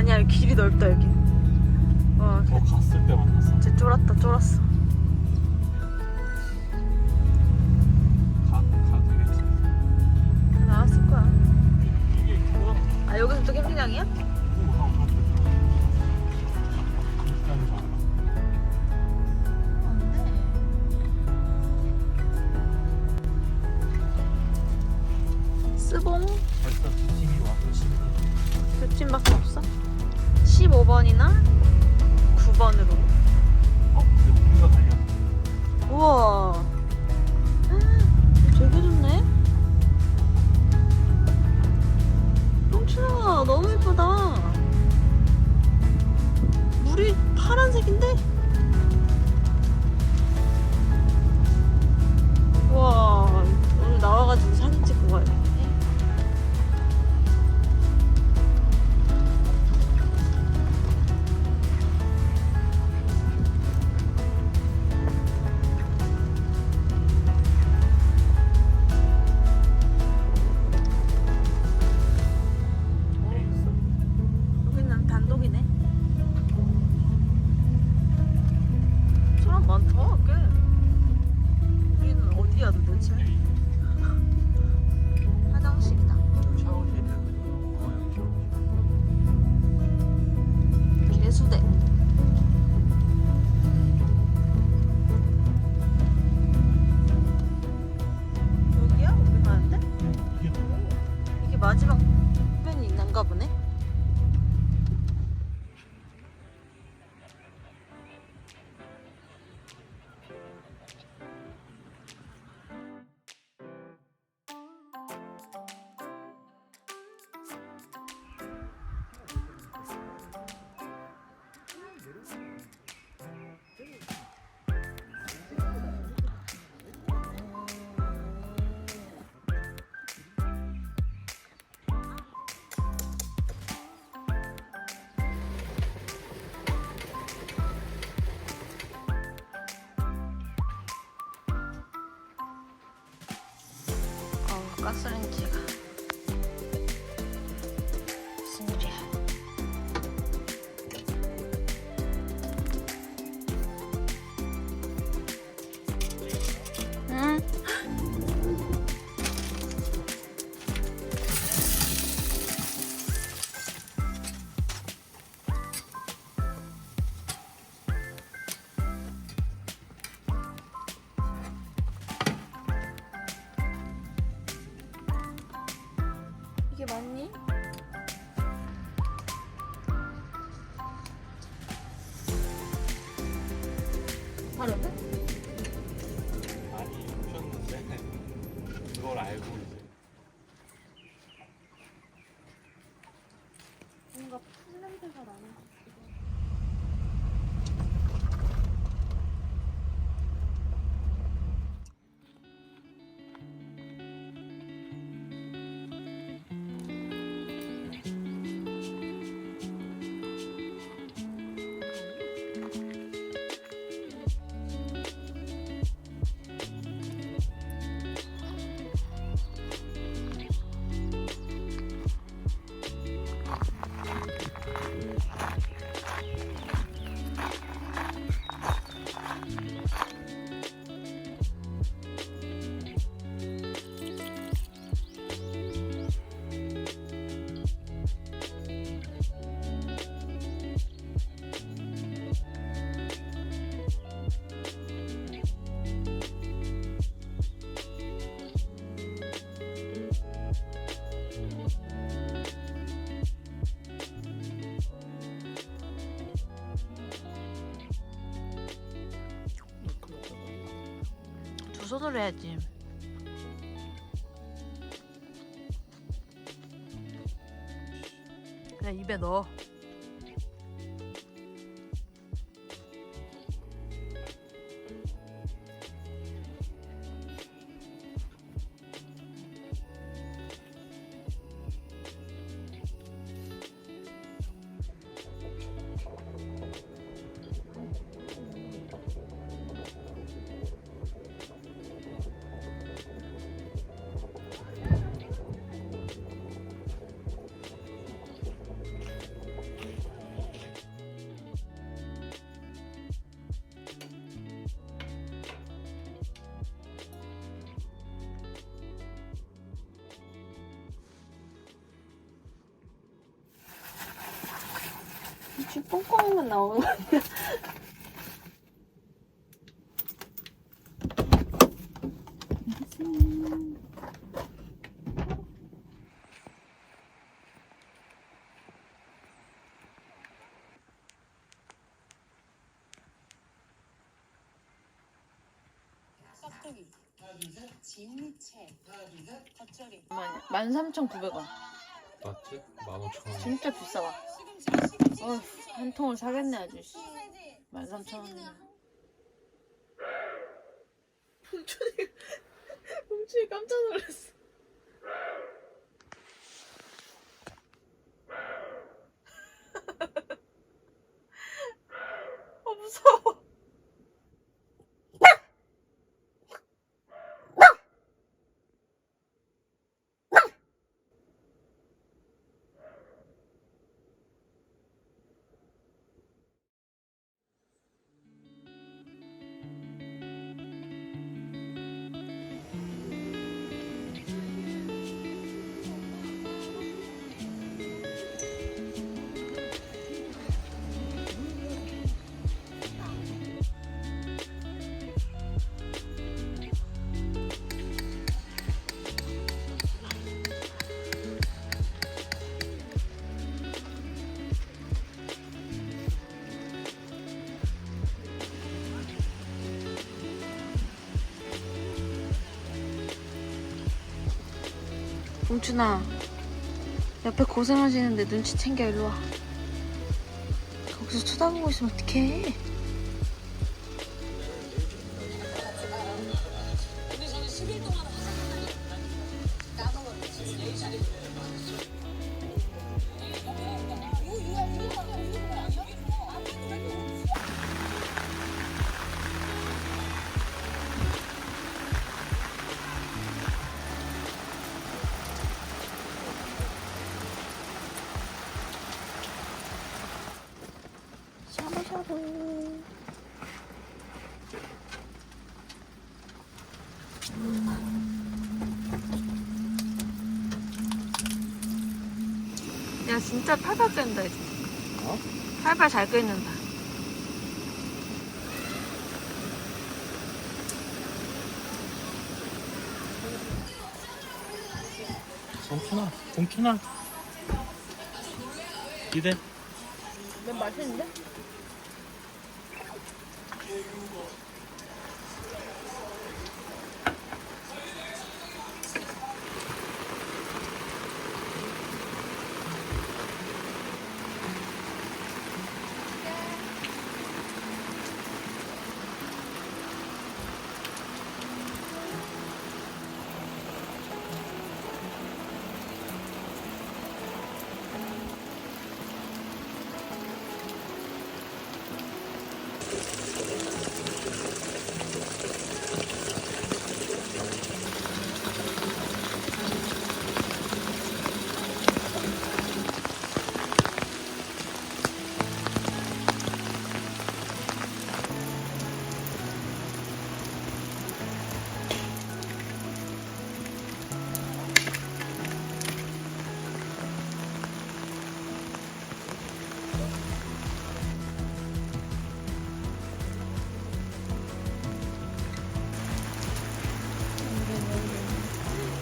아니야, 길이 넓다 여기. 와, 갔을 때 만났어. 진짜 쫄았어. 되겠지. 나왔을 거야. 이게 그거 아, 여기서 또 캠핑장이야? 스봉? 벌써 두 팀이 와서 몇 팀밖에 없어? 15번이나 9번으로. 근데 우리가 달려. 우와, 되게 좋네. 홍춘아, 너무 예쁘다. 물이 파란색인데? 우와, 오늘 나와가지고 사진 찍고 가야겠네. 여기는 단독이네. 사람 많다, 꽤. 우리는 어디야 도대체? 화장실이다. 샤워실. 개수대. 여기야? 우리 가는데? 이게 마지막 편이 있는가 보네? 가스레인지가 무슨 일이야? 응? 이게 맞니? 다른데? 많이 오셨는데 그걸 알고 이제 뭔가 풀 냄새가 나는 것 같기도 하고. 두 손으로 해야지. 그냥 입에 넣어. 지금 똥구멍만 나오는 거 아니야? 깍두기, 진미채, 겉절이. 13,900원. 맞지? 15,000원. 진짜 비싸다. 한 통을 사겠네 아주. 13,000원. 뭉춘이 깜짝 놀랐어. 무서워. 뭉춘아, 옆에 고생하시는데 눈치 챙겨. 일로 와. 거기서 쳐다보고 있으면 어떡해. 샤브샤브. 야, 진짜 팔팔 끓는다, 이제. 어? 팔팔 잘 끓는다. 봉춘아. 기대. 면 맛있는데?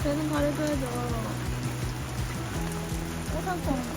배는 가려줘야죠. 꼬상꼬.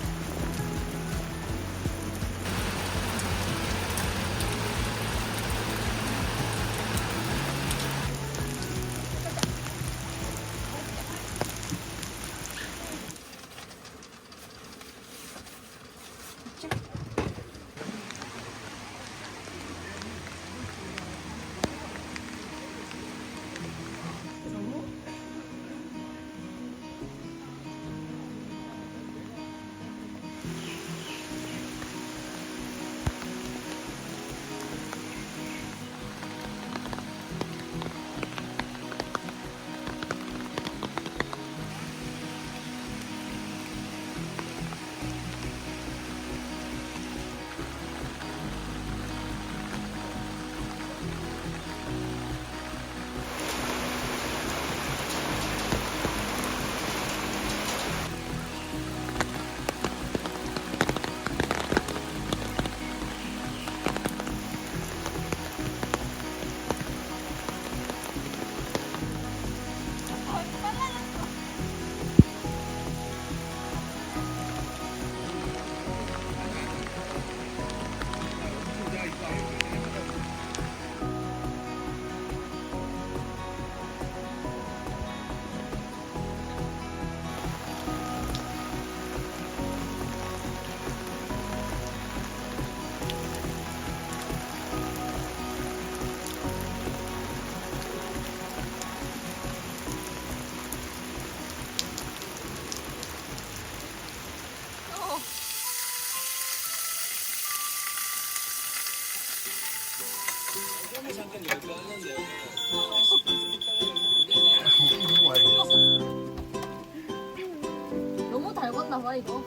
너무 달궜나 봐 이거.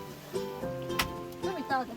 좀 이따 하자.